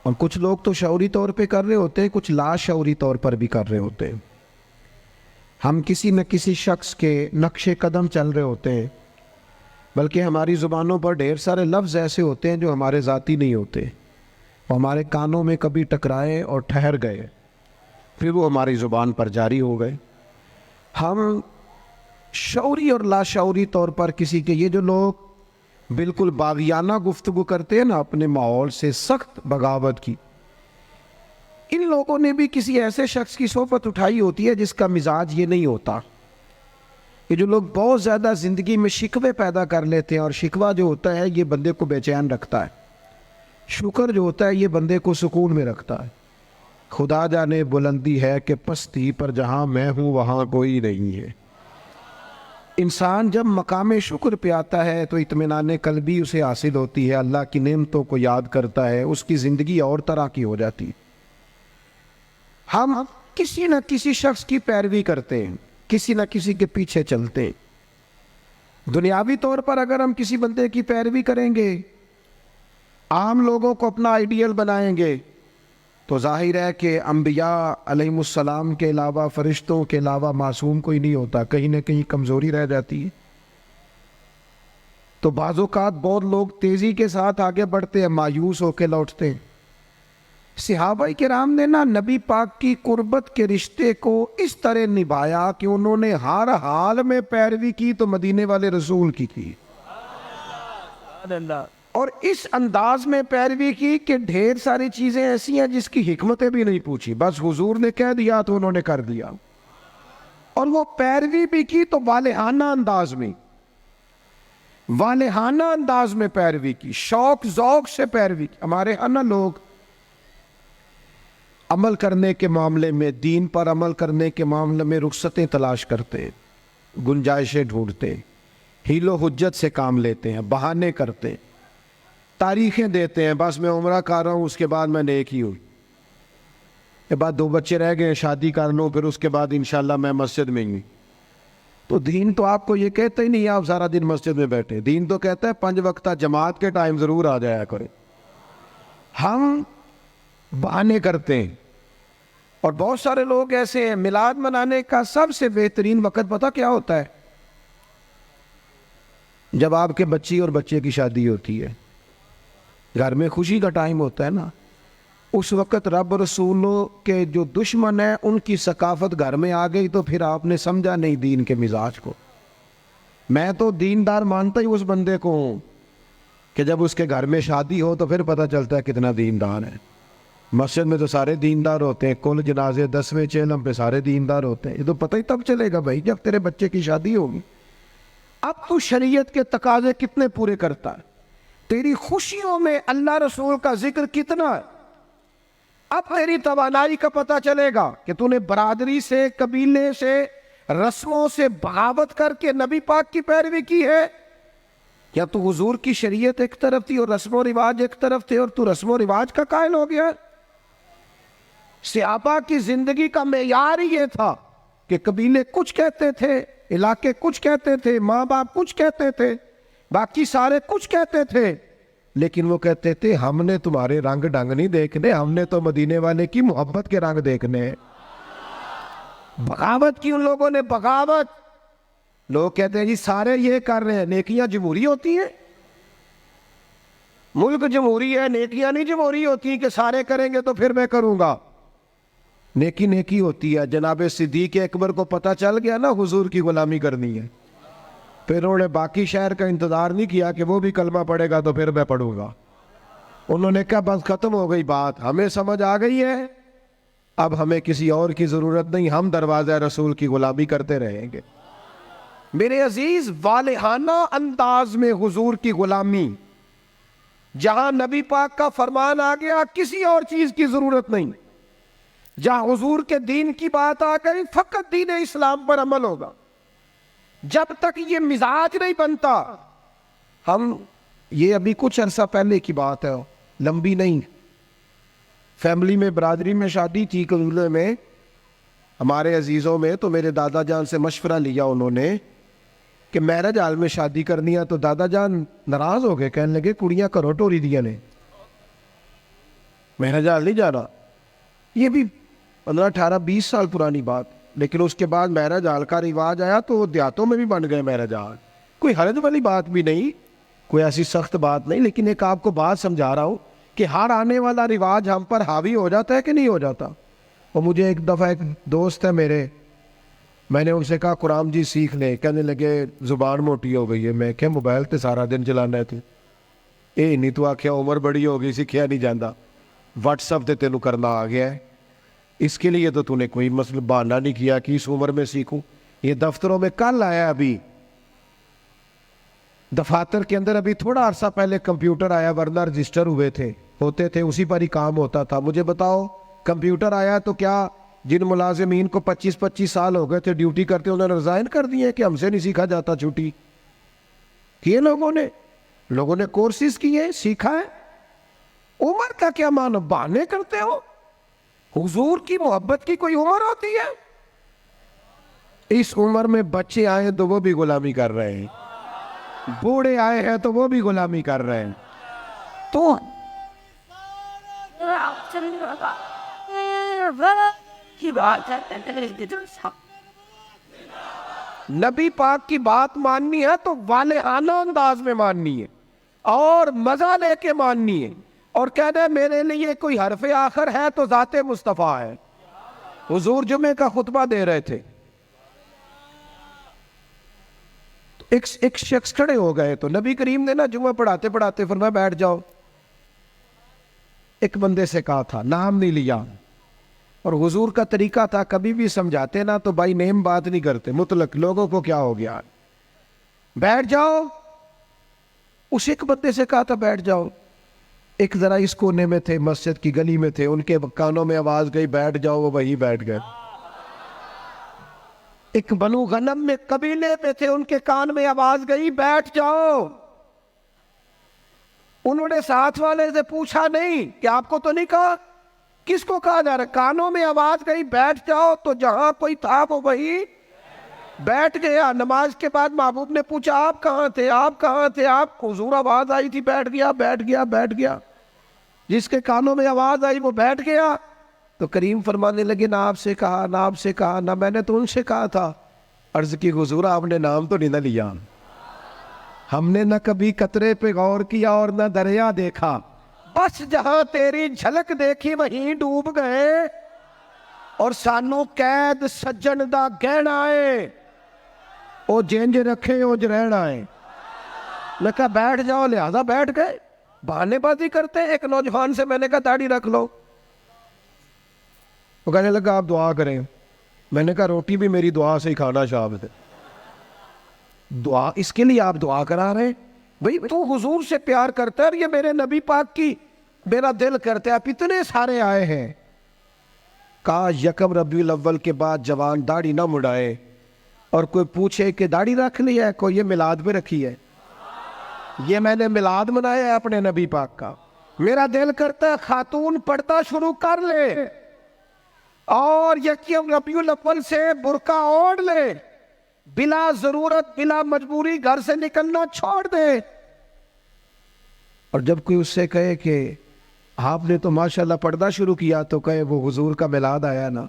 اور کچھ لوگ تو شعوری طور پہ کر رہے ہوتے ہیں، کچھ لا شعوری طور پر بھی کر رہے ہوتے ہیں۔ ہم کسی نہ کسی شخص کے نقش قدم چل رہے ہوتے ہیں، بلکہ ہماری زبانوں پر ڈھیر سارے لفظ ایسے ہوتے ہیں جو ہمارے ذاتی نہیں ہوتے، وہ ہمارے کانوں میں کبھی ٹکرائے اور ٹھہر گئے، پھر وہ ہماری زبان پر جاری ہو گئے۔ ہم شعوری اور لاشعوری طور پر کسی کے، یہ جو لوگ بالکل باغیانہ گفتگو کرتے ہیں نا اپنے ماحول سے، سخت بغاوت کی، ان لوگوں نے بھی کسی ایسے شخص کی صحبت اٹھائی ہوتی ہے جس کا مزاج یہ نہیں ہوتا۔ یہ جو لوگ بہت زیادہ زندگی میں شکوے پیدا کر لیتے ہیں، اور شکوہ جو ہوتا ہے یہ بندے کو بے چین رکھتا ہے، شکر جو ہوتا ہے یہ بندے کو سکون میں رکھتا ہے۔ خدا جانے بلندی ہے کہ پستی پر جہاں میں ہوں وہاں کوئی نہیں ہے۔ انسان جب مقام شکر پہ آتا ہے تو اطمینان قلبی اسے حاصل ہوتی ہے، اللہ کی نعمتوں کو یاد کرتا ہے، اس کی زندگی اور طرح کی ہو جاتی ہے۔ ہم کسی نہ کسی شخص کی پیروی کرتے ہیں، کسی نہ کسی کے پیچھے چلتے ہیں۔ دنیاوی طور پر اگر ہم کسی بندے کی پیروی کریں گے، عام لوگوں کو اپنا آئیڈیل بنائیں گے، تو ظاہر ہے کہ انبیاء علیہ السلام کے علاوہ، فرشتوں کے علاوہ معصوم کوئی نہیں ہوتا، کہیں نہ کہیں کمزوری رہ جاتی ہے۔ تو بعض اوقات بہت لوگ تیزی کے ساتھ آگے بڑھتے ہیں، مایوس ہو کے لوٹتے ہیں۔ صحابہ کرام نے نبی پاک کی قربت کے رشتے کو اس طرح نبھایا کہ انہوں نے ہر حال میں پیروی کی تو مدینے والے رسول کی تھی، اور اس انداز میں پیروی کی کہ ڈھیر ساری چیزیں ایسی ہیں جس کی حکمتیں بھی نہیں پوچھی، بس حضور نے کہہ دیا تو انہوں نے کر دیا۔ اور وہ پیروی بھی کی تو والہانہ انداز میں، والہانہ انداز میں پیروی کی، شوق ذوق سے پیروی کی۔ ہمارے ہاں نا لوگ عمل کرنے کے معاملے میں، دین پر عمل کرنے کے معاملے میں رخصتیں تلاش کرتے ہیں، گنجائشیں ڈھونڈتے ہیں، حیل و حجت سے کام لیتے ہیں، بہانے کرتے ہیں، تاریخیں دیتے ہیں، بس میں عمرہ کر رہا ہوں، اس کے بعد میں نیک ہی ہوں، کے بعد 2 بچے رہ گئے، شادی کر لوں، پھر اس کے بعد انشاءاللہ میں مسجد میں ہوں۔ تو دین تو آپ کو یہ کہتا ہی نہیں آپ سارا دن مسجد میں بیٹھے، دین تو کہتا ہے 5 وقتہ جماعت کے ٹائم ضرور آ جایا کریں۔ ہم بہانے کرتے ہیں، اور بہت سارے لوگ ایسے ہیں۔ میلاد منانے کا سب سے بہترین وقت پتہ کیا ہوتا ہے؟ جب آپ کے بچی اور بچے کی شادی ہوتی ہے، گھر میں خوشی کا ٹائم ہوتا ہے نا، اس وقت رب رسولوں کے جو دشمن ہیں ان کی ثقافت گھر میں آ گئی، تو پھر آپ نے سمجھا نہیں دین کے مزاج کو۔ میں تو دیندار مانتا ہی اس بندے کو ہوں کہ جب اس کے گھر میں شادی ہو تو پھر پتہ چلتا ہے کتنا دیندار ہے۔ مسجد میں تو سارے دیندار ہوتے ہیں، کل جنازے 10ویں چہلم پہ سارے دیندار ہوتے ہیں، یہ تو پتہ ہی تب چلے گا بھائی جب تیرے بچے کی شادی ہوگی۔ اب تو شریعت کے تقاضے کتنے پورے کرتا ہے، تیری خوشیوں میں اللہ رسول کا ذکر کتنا ہے، اب تیری توانائی کا پتہ چلے گا کہ تو نے برادری سے، قبیلے سے، رسموں سے بغاوت کر کے نبی پاک کی پیروی کی ہے، یا تو حضور کی شریعت ایک طرف تھی اور رسم و رواج ایک طرف تھے اور تو رسم و رواج کا قائل ہو گیا۔ صحابہ کی زندگی کا معیار ہی یہ تھا کہ قبیلے کچھ کہتے تھے، علاقے کچھ کہتے تھے، ماں باپ کچھ کہتے تھے، باقی سارے کچھ کہتے تھے، لیکن وہ کہتے تھے ہم نے تمہارے رنگ ڈنگ نہیں دیکھنے، ہم نے تو مدینے والے کی محبت کے رنگ دیکھنے ہیں۔ بغاوت کی ان لوگوں نے، بغاوت۔ لوگ کہتے ہیں جی سارے یہ کر رہے ہیں، نیکیاں جمہوری ہوتی ہیں؟ ملک جمہوری ہے، نیکیاں نہیں جمہوری ہوتی کہ سارے کریں گے تو پھر میں کروں گا۔ نیکی نیکی ہوتی ہے۔ جناب صدیق اکبر کو پتہ چل گیا نا حضور کی غلامی کرنی ہے، پھر انہوں نے باقی شہر کا انتظار نہیں کیا کہ وہ بھی کلمہ پڑھے گا تو پھر میں پڑھوں گا۔ انہوں نے کہا بس ختم ہو گئی بات، ہمیں سمجھ آ گئی ہے، اب ہمیں کسی اور کی ضرورت نہیں، ہم دروازہ رسول کی غلامی کرتے رہیں گے۔ میرے عزیز، والہانہ انداز میں حضور کی غلامی، جہاں نبی پاک کا فرمان آ گیا کسی اور چیز کی ضرورت نہیں، جہاں حضور کے دین کی بات آ گئی فقط دین اسلام پر عمل ہوگا۔ جب تک یہ مزاج نہیں بنتا، ہم یہ ابھی کچھ عرصہ پہلے کی بات ہے، لمبی نہیں، فیملی میں، برادری میں شادی تھی قبیلے میں ہمارے عزیزوں میں، تو میرے دادا جان سے مشورہ لیا انہوں نے کہ میرج ہال میں شادی کرنی ہے، تو دادا جان ناراض ہو گئے، کہنے لگے کڑیاں کرو ٹوری دیا نے، میرج ہال نہیں جانا۔ یہ بھی 15 18 20 سال پرانی بات، لیکن اس کے بعد میرج ہال کا رواج آیا تو دیہاتوں میں بھی بن گئے میرج ہال، کوئی حرج والی بات بھی نہیں، کوئی ایسی سخت بات نہیں، لیکن ایک آپ کو بات سمجھا رہا ہوں کہ ہر آنے والا رواج ہم پر حاوی ہو جاتا ہے کہ نہیں ہو جاتا۔ اور مجھے ایک دفعہ ایک دوست ہے میرے، میں نے ان سے کہا قرآن جی سیکھ لیں، کہنے لگے زبان موٹی ہو گئی ہے۔ میں کہ موبائل تے سارا دن چلانا ہے تو اے نہیں، تو آخیا عمر بڑی ہو گئی سیکھیا نہیں جانا، واٹس ایپ تے تینوں کرنا آ گیا ہے، اس کے لیے تو نے کوئی مسئلہ بہانہ نہیں کیا کہ اس عمر میں سیکھوں۔ یہ دفتروں میں کل آیا، ابھی دفاتر کے اندر ابھی تھوڑا عرصہ پہلے کمپیوٹر آیا، ورنہ رجسٹر ہوئے تھے، ہوتے تھے، اسی پر ہی کام ہوتا تھا۔ مجھے بتاؤ کمپیوٹر آیا تو کیا جن ملازمین کو 25-25 سال ہو گئے تھے ڈیوٹی کرتے، انہوں نے ریزائن کر دیے کہ ہم سے نہیں سیکھا جاتا چھٹی کیے لوگوں نے کورسز کیے، سیکھا ہے۔ عمر کا کیا معنی؟ بہانے کرتے ہو؟ حضور کی محبت کی کوئی عمر ہوتی ہے؟ اس عمر میں بچے آئے تو وہ بھی غلامی کر رہے ہیں، بوڑھے آئے ہیں تو وہ بھی غلامی کر رہے ہیں۔ تو نبی پاک کی بات ماننی ہے تو والہانہ انداز میں ماننی ہے اور مزہ لے کے ماننی ہے، اور کہنا ہے میرے لیے کوئی حرف آخر ہے تو ذات مصطفیٰ ہے۔ حضور جمعے کا خطبہ دے رہے تھے، ایک شخص کھڑے ہو گئے تو نبی کریم نے نا جمعہ پڑھاتے پڑھاتے فرمایا بیٹھ جاؤ۔ ایک بندے سے کہا تھا، نام نہیں لیا، اور حضور کا طریقہ تھا کبھی بھی سمجھاتے نا تو بائی نیم بات نہیں کرتے، مطلق لوگوں کو کیا ہو گیا، بیٹھ جاؤ۔ اس ایک بندے سے کہا تھا بیٹھ جاؤ، ایک ذرا اس کونے میں تھے، مسجد کی گلی میں تھے، ان کے کانوں میں آواز گئی بیٹھ جاؤ، وہ وہی بیٹھ گئے۔ ایک بنو غنم میں قبیلے میں تھے، ان کے کان میں آواز گئی بیٹھ جاؤ۔ انہوں نے ساتھ والے سے پوچھا نہیں کہ آپ کو تو نہیں کہا؟ کس کو کہا جا رہا ہے؟ کانوں میں آواز گئی بیٹھ جاؤ، تو جہاں کوئی تھا وہ وہی بیٹھ گیا۔ نماز کے بعد محبوب نے پوچھا آپ کہاں تھے، آپ کہاں تھے؟ آپ حضور آواز آئی تھی بیٹھ گیا، بیٹھ گیا، بیٹھ گیا۔ جس کے کانوں میں آواز آئی وہ بیٹھ گیا۔ تو کریم فرمانے لگے نہ آپ سے کہا، نہ آپ سے کہا، نہ میں نے تو ان سے کہا تھا۔ عرض کی حضور آپ نے نام تو نہیں نہ لیا، ہم نے نہ کبھی قطرے پہ غور کیا اور نہ دریا دیکھا، بس جہاں تیری جھلک دیکھی وہیں ڈوب گئے، اور سانو قید سجن دا گہنا ہے، او جینج رکھے او جرہن آئے۔ میں کہا بیٹھ جاؤ، لہذا بیٹھ گئے۔ بہانے بازی کرتے۔ ایک نوجوان سے میں نے کہا داڑھی رکھ لو، وہ کہنے لگا آپ دعا کریں۔ میں نے کہا روٹی بھی میری دعا سے ہی کھانا شامل ہے، دعا اس کے لیے آپ دعا کرا رہے ہیں؟ بھئی تو حضور سے پیار کرتا ہے، اور یہ میرے نبی پاک کی میرا دل کرتا ہے، آپ اتنے سارے آئے ہیں۔ کہا یکم ربیع الاول کے بعد جوان داڑھی نہ مڑائے، اور کوئی پوچھے کہ داڑھی رکھ لی ہے، کوئی یہ میلاد پہ رکھی ہے، یہ میں نے میلاد منایا ہے اپنے نبی پاک کا۔ میرا دل کرتا ہے خاتون پردہ شروع کر لے، اور یکم ربیع الاول سے برقع اوڑھ لے، بلا ضرورت بلا مجبوری گھر سے نکلنا چھوڑ دے۔ اور جب کوئی اس سے کہے کہ آپ نے تو ماشاءاللہ پردہ شروع کیا، تو کہے وہ حضور کا میلاد آیا نا۔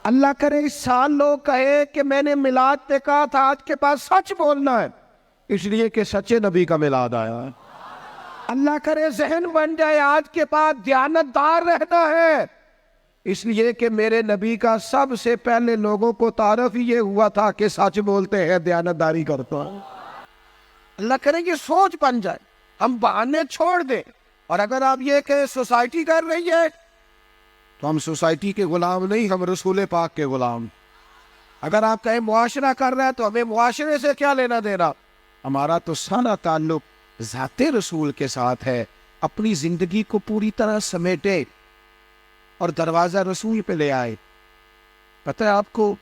اللہ کرے اس سال لوگ کہے کہ میں نے میلاد پہ کہا تھا، آج کے پاس سچ بولنا ہے، اس لیے کہ سچے نبی کا میلاد آیا ہے۔ اللہ کرے ذہن بن جائے آج کے بعد دیانتدار رہنا ہے، اس لیے کہ میرے نبی کا سب سے پہلے لوگوں کو تعارف ہی یہ ہوا تھا کہ سچ بولتے ہیں، دیانتداری کرتا ہے۔ اللہ کرے یہ سوچ بن جائے، ہم بہانے چھوڑ دیں۔ اور اگر آپ یہ کہ سوسائٹی کر رہی ہے تو ہم سوسائٹی کے غلام نہیں، ہم رسول پاک کے غلام۔ اگر آپ کہیں معاشرہ کر رہا ہے تو ہمیں معاشرے سے کیا لینا دینا، ہمارا تو سارا تعلق ذات رسول کے ساتھ ہے۔ اپنی زندگی کو پوری طرح سمیٹے اور دروازہ رسول پہ لے آئے۔ پتہ ہے آپ کو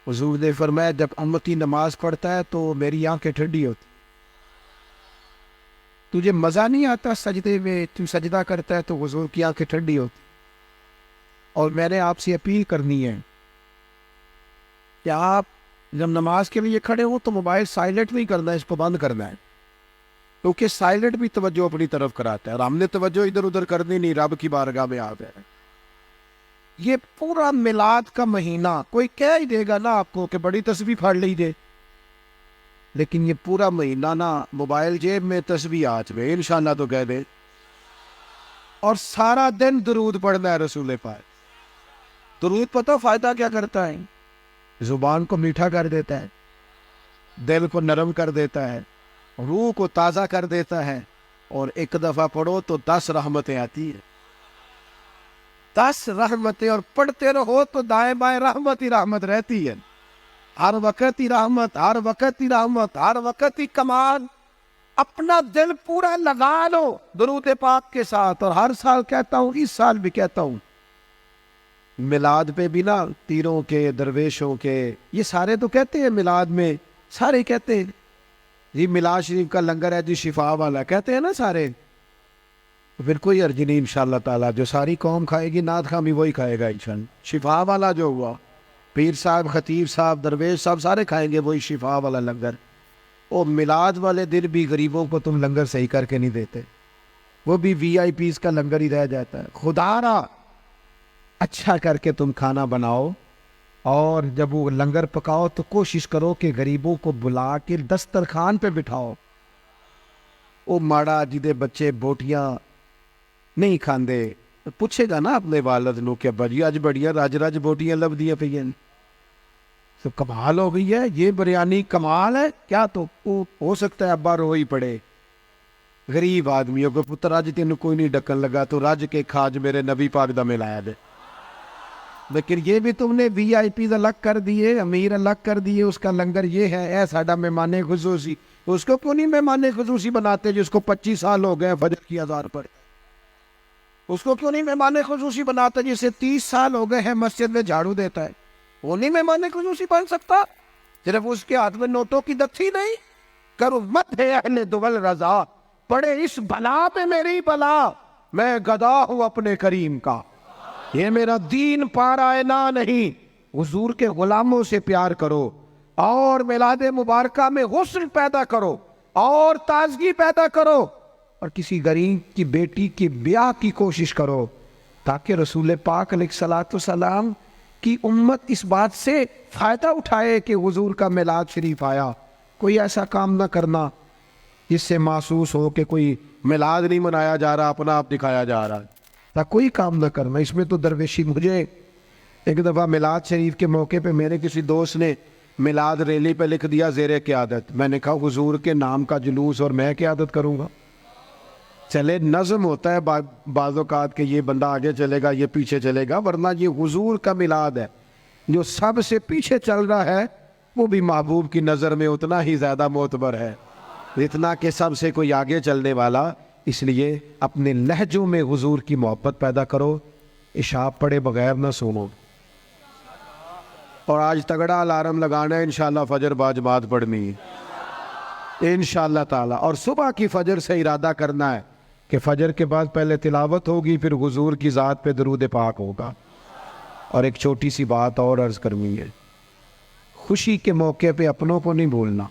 حضور نے فرمایا جب امتی نماز پڑھتا ہے تو میری آنکھیں ٹھنڈی ہوتی، تجھے مزہ نہیں آتا سجدے میں، تو سجدہ کرتا ہے تو حضور کی آنکھیں ٹھنڈی ہوتی۔ اور میں نے آپ سے اپیل کرنی ہے کہ آپ جب نماز کے لیے کھڑے ہو تو موبائل سائلنٹ نہیں کرنا ہے، اس کو بند کرنا ہے، کیونکہ سائلنٹ بھی توجہ اپنی طرف کراتا ہے، اور ہم نے توجہ ادھر ادھر کرنی نہیں، رب کی بارگاہ میں آ گئے۔ یہ پورا میلاد کا مہینہ کوئی کہہ ہی دے گا نا آپ کو کہ بڑی تسبیح پڑھ لیجیے، لیکن یہ پورا مہینہ نا موبائل جیب میں تسبیح ہاتھ میں، انشاءاللہ تو کہہ دے، اور سارا دن درود پڑھنا ہے رسول پاک۔ درود پتہ فائدہ کیا کرتا ہے؟ زبان کو میٹھا کر دیتا ہے، دل کو نرم کر دیتا ہے، روح کو تازہ کر دیتا ہے، اور ایک دفعہ پڑھو تو 10 رحمتیں آتی ہیں، 10 رحمتیں، اور پڑھتے رہو تو دائیں بائیں رحمت ہی رحمت رہتی ہے، ہر وقت ہی رحمت، ہر وقت ہی رحمت، ہر وقت ہی کمال۔ اپنا دل پورا لگا لو درود پاک کے ساتھ، اور ہر سال کہتا ہوں، اس سال بھی کہتا ہوں، میلاد پہ بھی نا تیروں کے درویشوں کے یہ سارے تو کہتے ہیں میلاد میں، سارے کہتے ہیں جی میلاد شریف کا لنگر ہے جی شفا والا، کہتے ہیں نا سارے. پھر کوئی عرض نہیں انشاءاللہ تعالیٰ، جو ساری قوم کھائے گی نعت خواہ بھی وہی کھائے گا انشاءاللہ. شفا والا جو ہوا، پیر صاحب، خطیب صاحب، درویش صاحب سارے کھائیں گے وہی شفا والا لنگر. وہ میلاد والے دن بھی غریبوں کو تم لنگر صحیح کر کے نہیں دیتے، وہ بھی وی آئی پیز کا لنگر ہی رہ جاتا ہے. خدا را اچھا کر کے تم کھانا بناؤ، اور جب وہ لنگر پکاؤ تو کوشش کرو کہ غریبوں کو بلا کے دسترخوان پہ بٹھاؤ. وہ ماڑا جدے بچے بوٹیاں نہیں کھاندے پوچھے گا نا اپنے والد نو کہ ابا جی اج بڑیاں رج رج بوٹیاں لبدیاں پہ تو کمال ہو گئی ہے، یہ بریانی کمال ہے کیا. تو ہو سکتا ہے ابا رو ہی پڑے، غریب آدمیوں کو پتر اج تینوں کوئی نہیں ڈکن لگا تو رج کے کھاج میرے نبی پاک دا ملایا دے. لیکن یہ بھی تم نے وی آئی پیز الگ کر دیے، امیر الگ کر دیے، اس کا لنگر یہ ہے، اے ساڈا مہمان خصوصی. اس کو کیوں نہیں مہمان خصوصی بناتے جس کو 25 سال ہو گئے فجر کی اذان پر؟ اس کو کیوں نہیں مہمان خصوصی بناتے جسے 30 سال ہو گئے ہیں مسجد میں جھاڑو دیتا ہے؟ وہ نہیں مہمان خصوصی بن سکتا؟ صرف اس کے ہاتھ میں نوٹوں کی دتھی نہیں. کرو مت ہے اہل دول رضا، پڑے اس بلا پہ میری بلا، میں گدا ہوں اپنے کریم کا. یہ میرا دین پارائنا نہیں. حضور کے غلاموں سے پیار کرو، اور میلاد مبارکہ میں غسل پیدا کرو اور تازگی پیدا کرو، اور کسی غریب کی بیٹی کی بیاہ کی کوشش کرو تاکہ رسول پاک علیہ الصلوۃ والسلام کی امت اس بات سے فائدہ اٹھائے کہ حضور کا میلاد شریف آیا. کوئی ایسا کام نہ کرنا جس سے محسوس ہو کہ کوئی میلاد نہیں منایا جا رہا، اپنا آپ دکھایا جا رہا ہے. کوئی کام نہ کرنا اس میں تو درویشی. مجھے ایک دفعہ میلاد شریف کے موقع پہ میرے کسی دوست نے میلاد ریلی پہ لکھ دیا زیر قیادت. میں نے کہا حضور کے نام کا جلوس اور میں قیادت کروں گا؟ چلے نظم ہوتا ہے بعض اوقات کہ یہ بندہ آگے چلے گا یہ پیچھے چلے گا، ورنہ یہ حضور کا میلاد ہے. جو سب سے پیچھے چل رہا ہے وہ بھی محبوب کی نظر میں اتنا ہی زیادہ معتبر ہے جتنا کہ سب سے کوئی آگے چلنے والا. اس لیے اپنے لہجوں میں حضور کی محبت پیدا کرو، عشاء پڑھے بغیر نہ سنو. اور آج تگڑا الارم لگانا ہے انشاءاللہ فجر باجماعت پڑھنی ہے انشاءاللہ تعالی. اور صبح کی فجر سے ارادہ کرنا ہے کہ فجر کے بعد پہلے تلاوت ہوگی، پھر حضور کی ذات پہ درود پاک ہوگا. اور ایک چھوٹی سی بات اور عرض کرنی ہے، خوشی کے موقع پہ اپنوں کو نہیں بھولنا.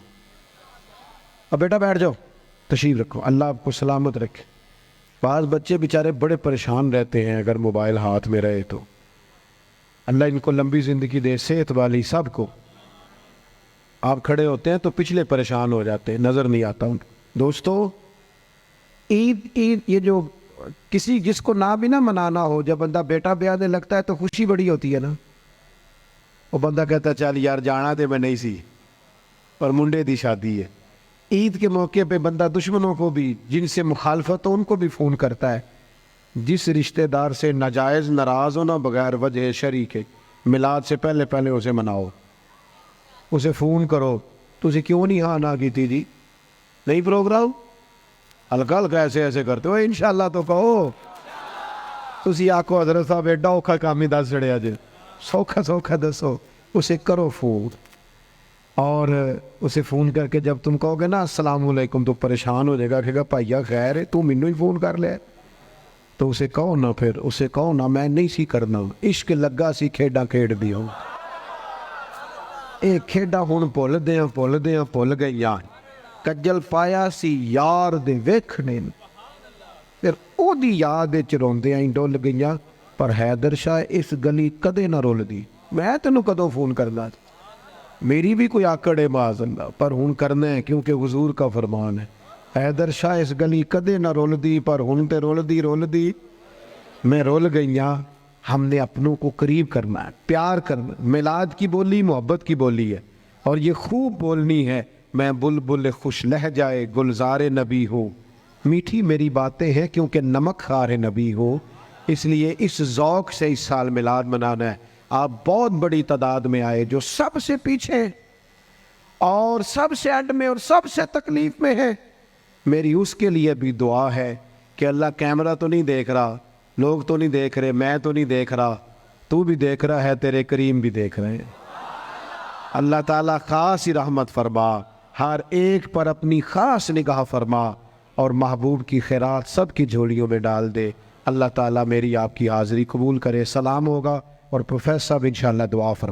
اب بیٹا بیٹھ جاؤ، تشریف رکھو، اللہ آپ کو سلامت رکھے. بعض بچے بیچارے بڑے پریشان رہتے ہیں اگر موبائل ہاتھ میں رہے تو. اللہ ان کو لمبی زندگی دے، صحت والی سب کو. آپ کھڑے ہوتے ہیں تو پچھلے پریشان ہو جاتے ہیں، نظر نہیں آتا ان. دوستو عید یہ جو کسی جس کو نہ بھی نہ منانا ہو، جب بندہ بیٹا بیانے لگتا ہے تو خوشی بڑی ہوتی ہے نا. وہ بندہ کہتا ہے چل یار جانا تے میں نہیں سی پر منڈے دی شادی ہے. عید کے موقع پہ بندہ دشمنوں کو بھی، جن سے مخالفت ہو ان کو بھی فون کرتا ہے. جس رشتہ دار سے ناجائز ناراض ہونا بغیر وجہ شریک ہے، میلاد سے پہلے پہلے اسے مناؤ، اسے فون کرو. تجھے کیوں نہیں ہاں نہ کی تھی جی؟ نہیں پروگرام ہلکا ہلکا ایسے ایسے کرتے ہو انشاءاللہ تو کہو. تسی آکو حضرت صاحب ایڈا اوکھا کام ہی دس چڑیا جی، سوکھا سوکھا دسو. اسے کرو فون، اور اسے فون کر کے جب تم کہو گے نا السلام علیکم تو پریشان ہو جائے گا، کہے گا بھائیا خیر ہے تو مینوں ہی فون کر لے. تو اسے کہو نا، پھر اسے کہو نا میں نہیں سی کرنا، عشق لگا سی کھیڈاں کھیڈ دیو. اے کھیڈاں ہن بھول گئیاں، کجل پایا سی یار دے ویکھنے، پھر او دی یاد وچ روندیاں ہی ڈول گئیاں. پر حیدر شاہ اس گلی کدے نہ رول دی. میں تینوں کدوں فون کرنا، میری بھی کوئی آکڑ ہے معاذ اللہ، پر ہن کرنا ہے کیونکہ حضور کا فرمان ہے. حیدر شاہ اس گلی کدے نہ رول دی، پر ہن تے رول دی میں رول گئیاں. ہم نے اپنوں کو قریب کرنا ہے، پیار کرنا. میلاد کی بولی محبت کی بولی ہے، اور یہ خوب بولنی ہے. میں بلبل خوش لہجائے گلزار نبی ہوں، میٹھی میری باتیں ہیں کیونکہ نمک خار نبی ہوں. اس لیے اس ذوق سے اس سال میلاد منانا ہے. آپ بہت بڑی تعداد میں آئے جو سب سے پیچھے اور سب سے اینڈ میں اور سب سے تکلیف میں ہے. میری اس کے لیے بھی دعا ہے کہ اللہ کیمرہ تو نہیں دیکھ رہا، لوگ تو نہیں دیکھ رہے، میں تو نہیں دیکھ رہا، تو بھی دیکھ رہا ہے، تیرے کریم بھی دیکھ رہے ہیں۔ اللہ تعالیٰ خاص ہی رحمت فرما، ہر ایک پر اپنی خاص نگاہ فرما، اور محبوب کی خیرات سب کی جھولیوں میں ڈال دے۔ اللہ تعالیٰ میری آپ کی حاضری قبول کرے۔ سلام ہوگا اور پروفیسر صاحب انشاءاللہ دعا فرما۔